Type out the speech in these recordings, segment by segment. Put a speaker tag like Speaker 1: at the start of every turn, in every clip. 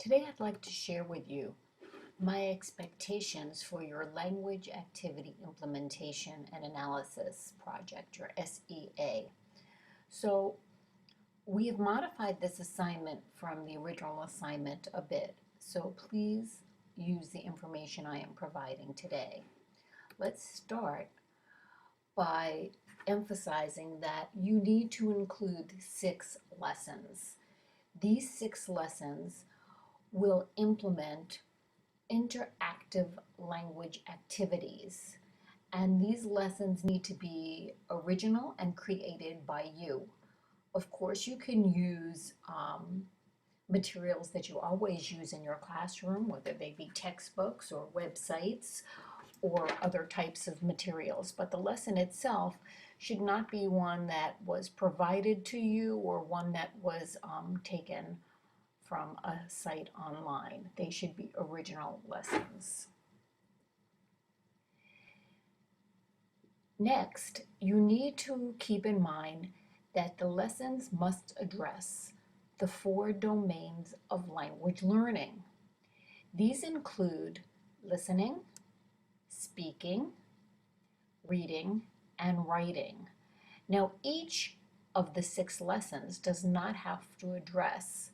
Speaker 1: Today I'd like to share with you my expectations for your Language Activity Implementation and Analysis project, your SEA. So we have modified this assignment from the original assignment a bit, so please use the information I am providing today. Let's start by emphasizing that you need to include 6 lessons. These 6 lessons will implement interactive language activities. And these lessons need to be original and created by you. Of course, you can use materials that you always use in your classroom, whether they be textbooks or websites or other types of materials. But the lesson itself should not be one that was provided to you or one that was taken from a site online. They should be original lessons. Next, you need to keep in mind that the lessons must address the 4 domains of language learning. These include listening, speaking, reading, and writing. Now, each of the 6 lessons does not have to address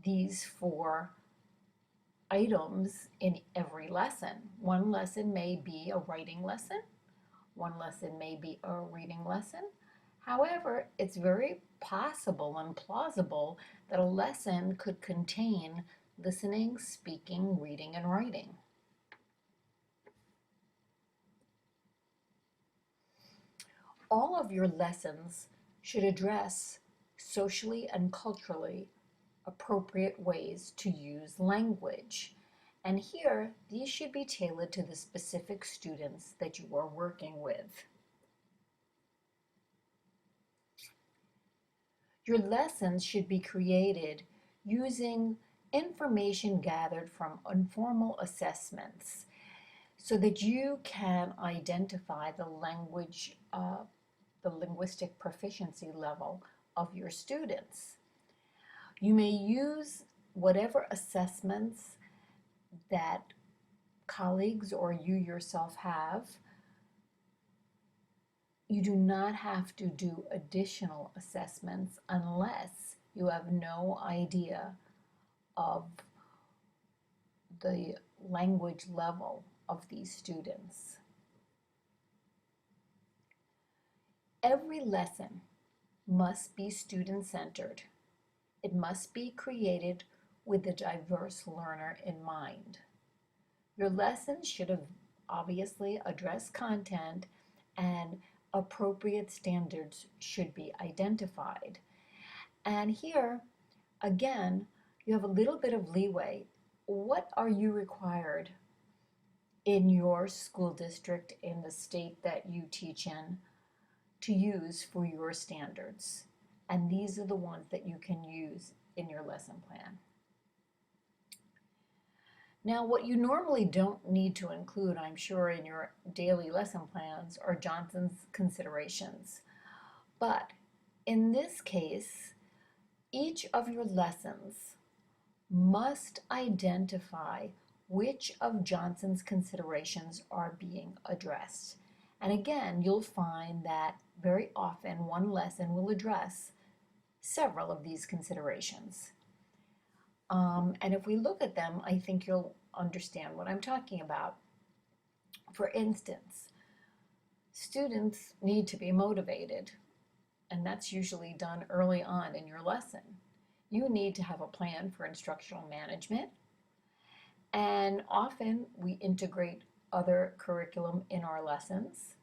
Speaker 1: these 4 items in every lesson. One lesson may be a writing lesson. One lesson may be a reading lesson. However, it's very possible and plausible that a lesson could contain listening, speaking, reading, and writing. All of your lessons should address socially and culturally appropriate ways to use language. And here, these should be tailored to the specific students that you are working with. Your lessons should be created using information gathered from informal assessments so that you can identify the linguistic proficiency level of your students. You may use whatever assessments that colleagues or you yourself have. You do not have to do additional assessments unless you have no idea of the language level of these students. Every lesson must be student-centered. It must be created with the diverse learner in mind. Your lessons should obviously address content, and appropriate standards should be identified. And here, again, you have a little bit of leeway. What are you required in your school district, in the state that you teach in, to use for your standards? And these are the ones that you can use in your lesson plan. Now, what you normally don't need to include, I'm sure, in your daily lesson plans are Johnson's considerations. But in this case, each of your lessons must identify which of Johnson's considerations are being addressed. And again, you'll find that very often one lesson will address several of these considerations. And if we look at them, I think you'll understand what I'm talking about. For instance, students need to be motivated, and that's usually done early on in your lesson. You need to have a plan for instructional management, and often we integrate other curriculum in our lessons.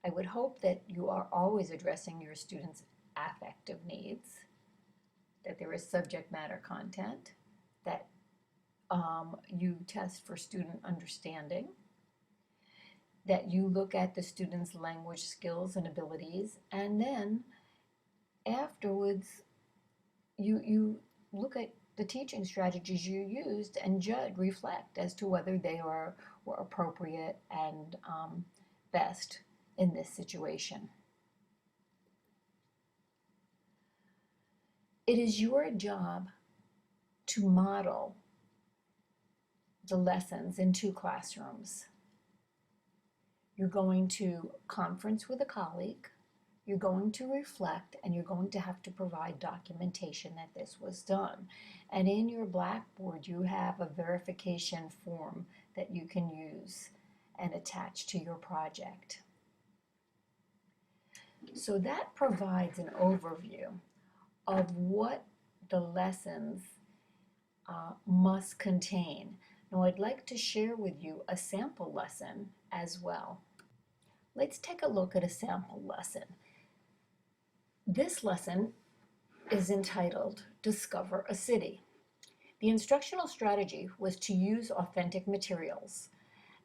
Speaker 1: I would hope that you are always addressing your students' affective needs, that there is subject matter content, that you test for student understanding, that you look at the students' language skills and abilities, and then afterwards you look at the teaching strategies you used and reflect as to whether they were appropriate and best in this situation. It is your job to model the lessons in 2 classrooms. You're going to conference with a colleague, you're going to reflect, and you're going to have to provide documentation that this was done. And in your Blackboard, you have a verification form that you can use and attach to your project. So that provides an overview of what the lessons must contain. Now I'd like to share with you a sample lesson as well. Let's take a look at a sample lesson. This lesson is entitled Discover a City. The instructional strategy was to use authentic materials,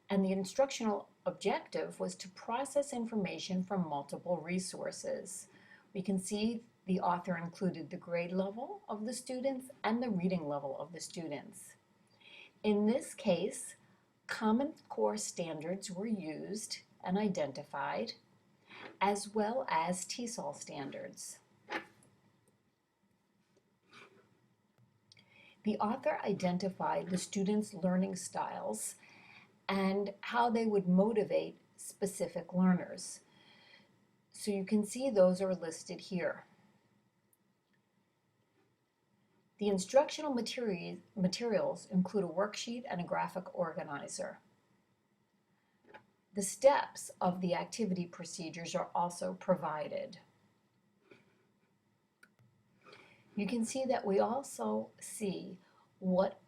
Speaker 1: and the instructional objective was to process information from multiple resources. We can see the author included the grade level of the students and the reading level of the students. In this case, Common Core standards were used and identified, as well as TESOL standards. The author identified the students' learning styles and how they would motivate specific learners. So you can see those are listed here. The instructional materials include a worksheet and a graphic organizer. The steps of the activity procedures are also provided. You can see that we also see what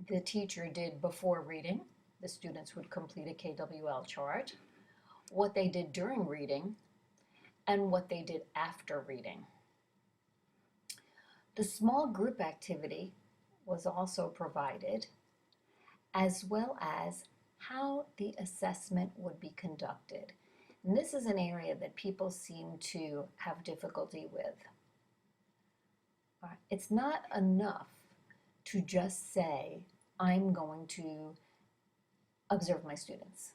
Speaker 1: the teacher did before reading. The students would complete a KWL chart, what they did during reading, and what they did after reading. The small group activity was also provided, as well as how the assessment would be conducted. And this is an area that people seem to have difficulty with. It's not enough to just say, I'm going to observe my students.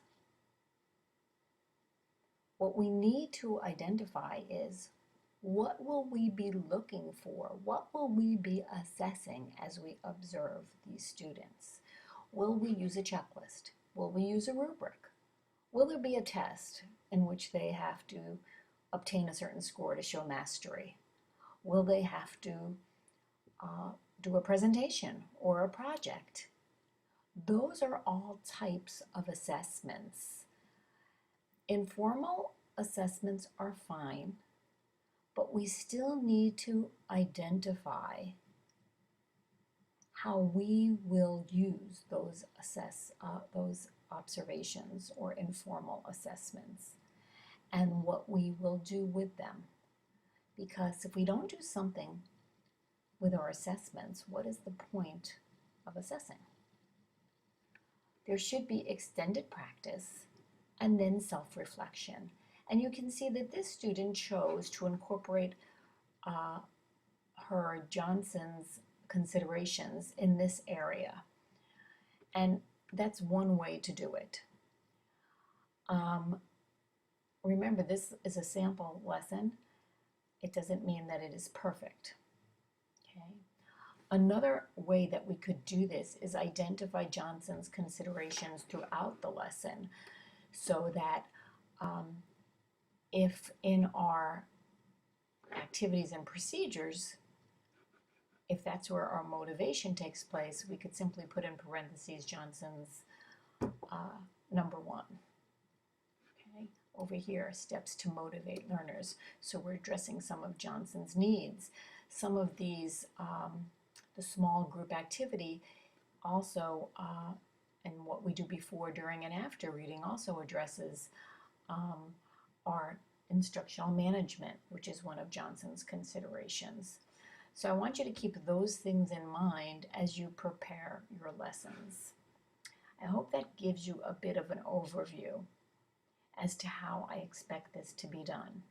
Speaker 1: What we need to identify is, what will we be looking for? What will we be assessing as we observe these students? Will we use a checklist? Will we use a rubric? Will there be a test in which they have to obtain a certain score to show mastery? Will they have to do a presentation or a project? Those are all types of assessments. Informal assessments are fine, but we still need to identify how we will use those observations or informal assessments and what we will do with them. Because if we don't do something with our assessments, what is the point of assessing? There should be extended practice and then self-reflection. And you can see that this student chose to incorporate her Johnson's considerations in this area. And that's one way to do it. Remember, this is a sample lesson. It doesn't mean that it is perfect. Okay. Another way that we could do this is identify Johnson's considerations throughout the lesson, so that if in our activities and procedures, if that's where our motivation takes place, we could simply put in parentheses Johnson's number 1. Okay. Over here, steps to motivate learners. So we're addressing some of Johnson's needs. Some of these, the small group activity also, and what we do before, during, and after reading also addresses our instructional management, which is one of Johnson's considerations. So I want you to keep those things in mind as you prepare your lessons. I hope that gives you a bit of an overview as to how I expect this to be done.